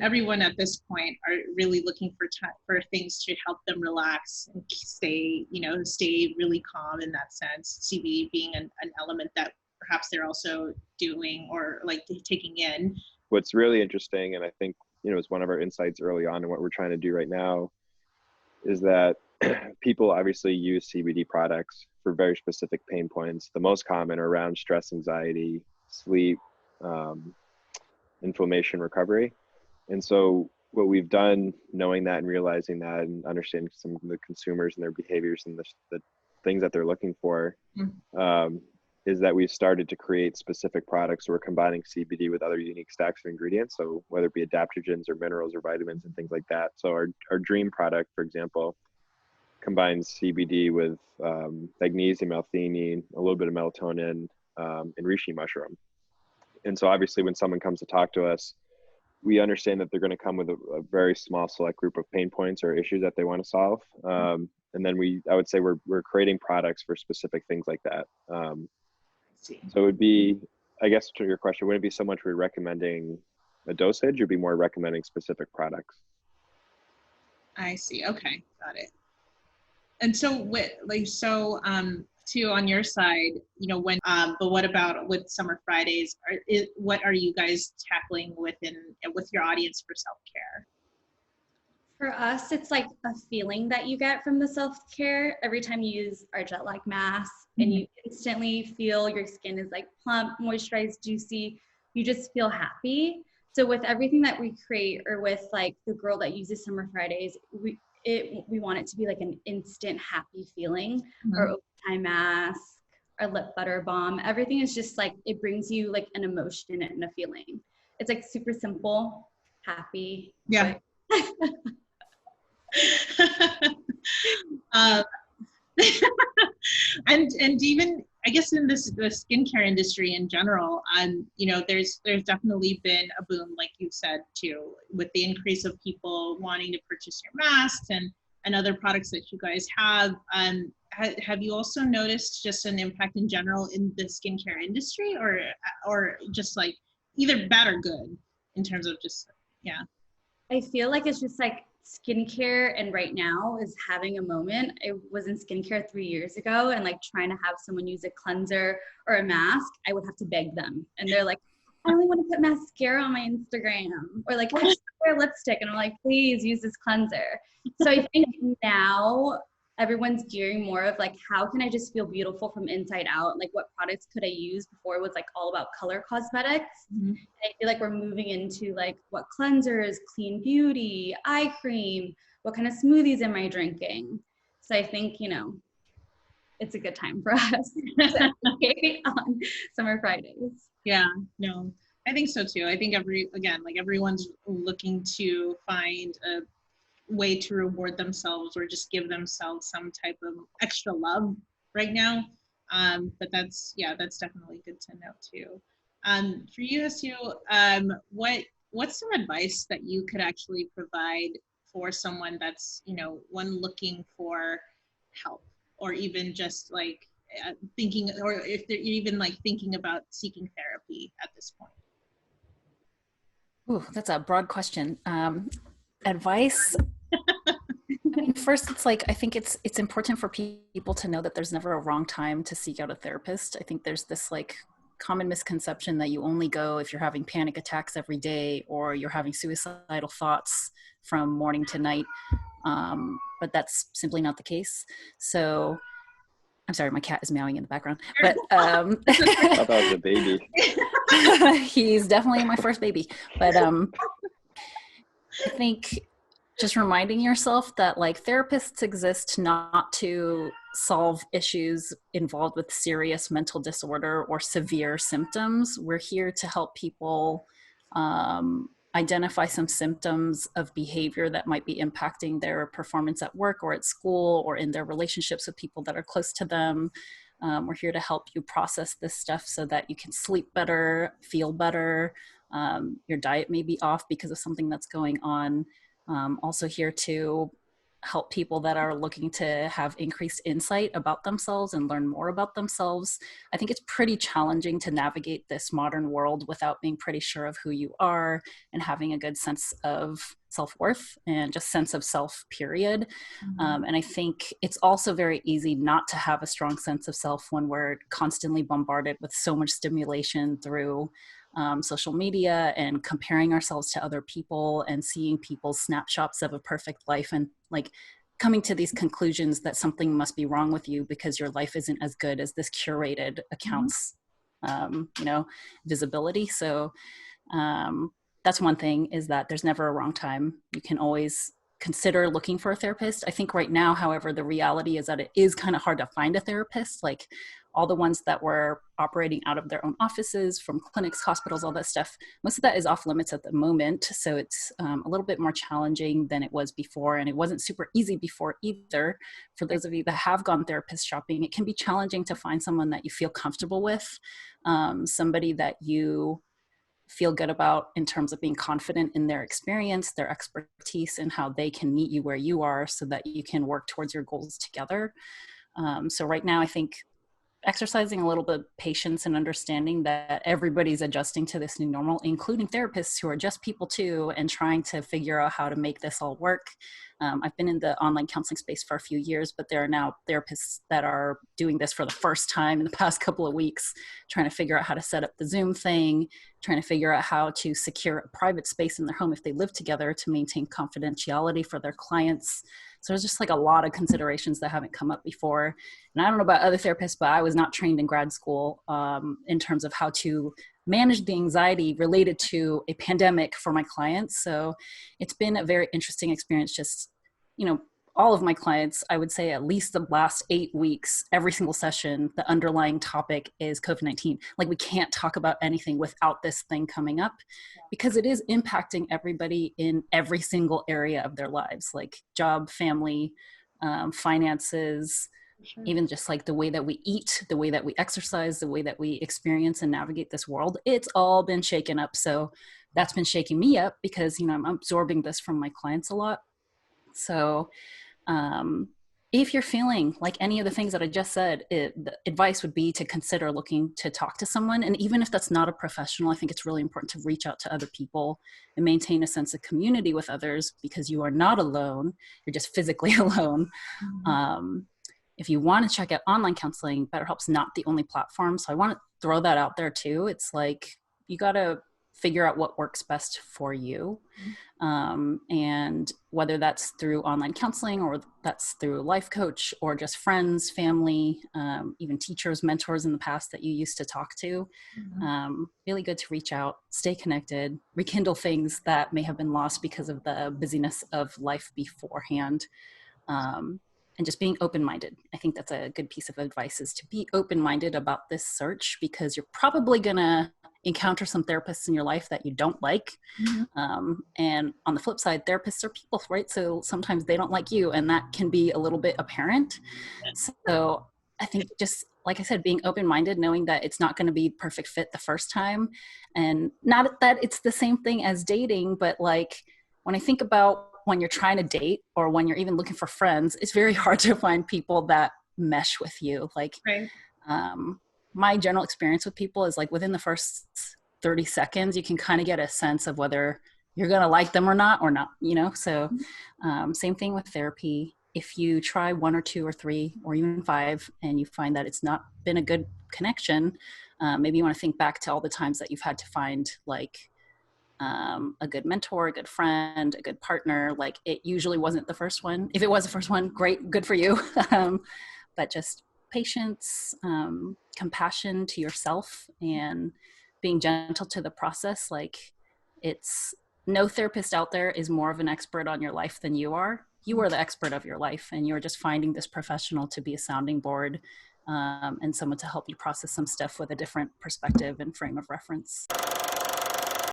everyone at this point are really looking for for things to help them relax and stay really calm in that sense. CBD being an element that perhaps they're also doing or like taking in. What's really interesting, and I think, is one of our insights early on and what we're trying to do right now, is that people obviously use CBD products for very specific pain points. The most common are around stress, anxiety, sleep, inflammation, recovery. And so what we've done, knowing that and realizing that and understanding some of the consumers and their behaviors and the things that they're looking for, is that we've started to create specific products. So we're combining CBD with other unique stacks of ingredients. So whether it be adaptogens or minerals or vitamins and things like that. So our dream product, for example, combines CBD with magnesium, L-theanine, a little bit of melatonin, and reishi mushroom. And so obviously when someone comes to talk to us, we understand that they're going to come with a very small select group of pain points or issues that they want to solve. And then I would say we're creating products for specific things like that. So it would be, I guess to your question, wouldn't it be so much we're recommending a dosage, or be more recommending specific products? I see. Okay. Got it. And so too, on your side, but what about with Summer Fridays? What are you guys tackling with your audience for self-care? For us, it's like a feeling that you get from the self-care every time you use our jet lag mask, and you instantly feel your skin is like plump, moisturized, juicy. You just feel happy. So with everything that we create, or with like the girl that uses Summer Fridays, we want it to be like an instant happy feeling. Our overtime mask, our lip butter balm, everything is just like, it brings you like an emotion and a feeling. It's like super simple, happy. Yeah. And even I guess in the skincare industry in general, there's definitely been a boom, like you said too, with the increase of people wanting to purchase your masks and other products that you guys have. Have you also noticed just an impact in general in the skincare industry, or just like either bad or good in terms of just, yeah? I feel like it's just like skincare, and right now is having a moment. I was in skincare 3 years ago, and like trying to have someone use a cleanser or a mask, I would have to beg them. And they're like, I only want to put mascara on my Instagram, or like, I just wear lipstick. And I'm like, please use this cleanser. So I think now everyone's gearing more of like, how can I just feel beautiful from inside out? Like, what products could I use? Before it was like all about color cosmetics. And I feel like we're moving into like, what cleansers, clean beauty, eye cream, what kind of smoothies am I drinking? So I think, it's a good time for us to educate on Summer Fridays. Yeah, no, I think so too. I think everyone's looking to find a way to reward themselves or just give themselves some type of extra love right now. But that's definitely good to know too. For you, Haesue, what's some advice that you could actually provide for someone that's, one looking for help, or even just like thinking, or if they're even like thinking about seeking therapy at this point? Ooh, that's a broad question. Advice. I mean, first, it's like, I think it's important for people to know that there's never a wrong time to seek out a therapist. I think there's this like common misconception that you only go if you're having panic attacks every day, or you're having suicidal thoughts from morning to night. But that's simply not the case. So I'm sorry, my cat is meowing in the background, but I thought that was a baby. He's definitely my first baby. But I think just reminding yourself that like therapists exist not to solve issues involved with serious mental disorder or severe symptoms. We're here to help people identify some symptoms of behavior that might be impacting their performance at work or at school, or in their relationships with people that are close to them. We're here to help you process this stuff so that you can sleep better, feel better. Your diet may be off because of something that's going on. Also here to help people that are looking to have increased insight about themselves and learn more about themselves. I think it's pretty challenging to navigate this modern world without being pretty sure of who you are and having a good sense of self-worth and just sense of self, period. And I think it's also very easy not to have a strong sense of self when we're constantly bombarded with so much stimulation through social media and comparing ourselves to other people and seeing people's snapshots of a perfect life and like coming to these conclusions that something must be wrong with you because your life isn't as good as this curated account's visibility. So that's one thing, is that there's never a wrong time. You can always consider looking for a therapist. I think right now, however, the reality is that it is kind of hard to find a therapist. Like all the ones that were operating out of their own offices, from clinics, hospitals, all that stuff, most of that is off limits at the moment. So it's a little bit more challenging than it was before. And it wasn't super easy before either. For those of you that have gone therapist shopping, it can be challenging to find someone that you feel comfortable with, somebody that you feel good about in terms of being confident in their experience, their expertise, and how they can meet you where you are so that you can work towards your goals together. So right now, I think exercising a little bit of patience and understanding that everybody's adjusting to this new normal, including therapists who are just people too, and trying to figure out how to make this all work. I've been in the online counseling space for a few years, but there are now therapists that are doing this for the first time in the past couple of weeks, trying to figure out how to set up the Zoom thing, trying to figure out how to secure a private space in their home if they live together to maintain confidentiality for their clients. So there's just like a lot of considerations that haven't come up before. And I don't know about other therapists, but I was not trained in grad school in terms of how to manage the anxiety related to a pandemic for my clients. So it's been a very interesting experience. Just, all of my clients, I would say at least the last 8 weeks, every single session, the underlying topic is COVID-19. Like we can't talk about anything without this thing coming up, because it is impacting everybody in every single area of their lives, like job, family, finances, even just like the way that we eat, the way that we exercise, the way that we experience and navigate this world. It's all been shaken up. So that's been shaking me up because, I'm absorbing this from my clients a lot. So if you're feeling like any of the things that I just said, the advice would be to consider looking to talk to someone. And even if that's not a professional, I think it's really important to reach out to other people and maintain a sense of community with others, because you are not alone. You're just physically alone. If you want to check out online counseling, BetterHelp's not the only platform. So I want to throw that out there too. It's like, you got to figure out what works best for you. And whether that's through online counseling or that's through a life coach or just friends, family, even teachers, mentors in the past that you used to talk to, really good to reach out, stay connected, rekindle things that may have been lost because of the busyness of life beforehand. And just being open-minded. I think that's a good piece of advice, is to be open-minded about this search, because you're probably gonna encounter some therapists in your life that you don't like. And on the flip side, therapists are people, right? So sometimes they don't like you, and that can be a little bit apparent. So I think, just like I said, being open-minded, knowing that it's not going to be perfect fit the first time, and not that it's the same thing as dating, but like when I think about when you're trying to date or when you're even looking for friends, it's very hard to find people that mesh with you. Like, right. My general experience with people is like within the first 30 seconds, you can kind of get a sense of whether you're going to like them or not, So same thing with therapy. If you try 1 or 2 or 3 or even 5 and you find that it's not been a good connection, maybe you want to think back to all the times that you've had to find like a good mentor, a good friend, a good partner. Like, it usually wasn't the first one. If it was the first one, great, good for you. But just patience, compassion to yourself, and being gentle to the process. Like, it's no therapist out there is more of an expert on your life than you are. You are the expert of your life, and you're just finding this professional to be a sounding board, and someone to help you process some stuff with a different perspective and frame of reference.